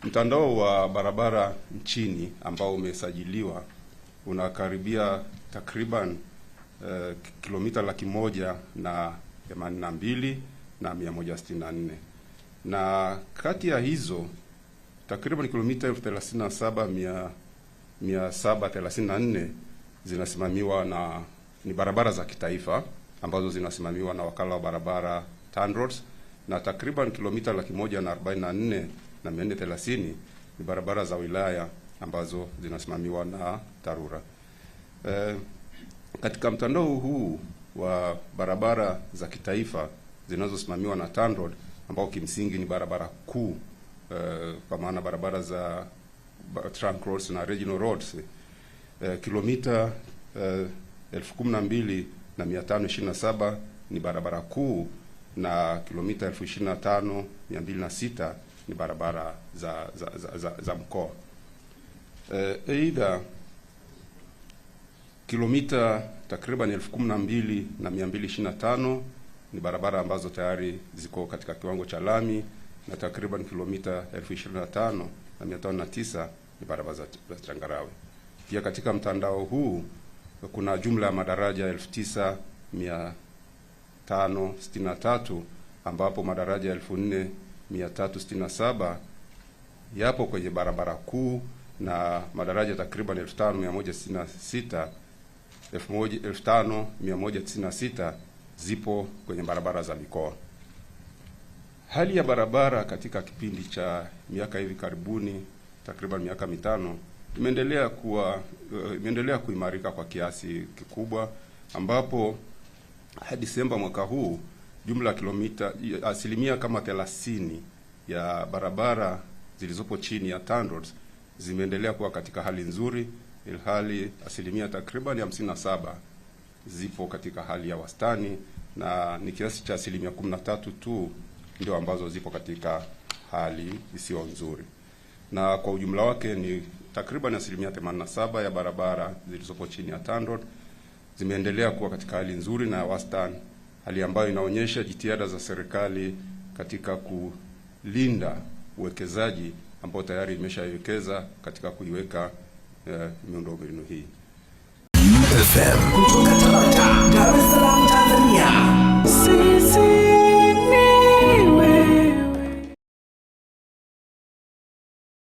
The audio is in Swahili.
Mtandao wa barabara nchini ambao umesajiliwa unakaribia takriban kilomita 182,164, na kati ya hizo takriban kilomita 37,734 zinasimamiwa ni barabara za kitaifa ambazo zinasimamiwa na wakala wa barabara TANROADS, na takriban kilomita 144,430 ni barabara za wilaya ambazo zinasimamiwa na TARURA. Katika mtandao huu wa barabara za kitaifa zinazosimamiwa na TANROADS, ambao kimsingi ni barabara kuu, kwa maana barabara za trunk roads na regional roads, kilomita 12,527 ni barabara kuu na kilomita 25,206 ni barabara za mkoa. Aidha, kilomita takriban 12,225 ni barabara ambazo tayari ziko katika kiwango cha lami, na takriban kilomita 25,509 ni barabara za changarawe. Pia katika mtandao huu kuna jumla ya madaraja 9,563 ambapo madaraja 4,367 yapo kwenye barabara kuu, na madaraja takriban 5,196 zipo kwenye barabara za mikoa. Hali ya barabara katika kipindi cha miaka hivi karibuni, takriban miaka mitano, imeendelea kuimarika kwa kiasi kikubwa, ambapo hadi Disemba mwaka huu jumla kilomita asilimia kama 30 ya barabara zilizopo chini ya TANROADS zimeendelea kuwa katika hali nzuri, ilhali asilimia takriban 57 zipo katika hali ya wastani, na ni kiasi cha asilimia 13 tu ndio ambazo zipo katika hali isiyo nzuri. Na kwa ujumla wake ni takriban asilimia 87 ya barabara zilizopo chini ya TANROADS zimeendelea kuwa katika hali nzuri na wastani, hali ambayo inaonyesha jitihada za serikali katika kulinda uwekezaji ambao tayari imeshawekeza katika kuiweka miundombinu hii.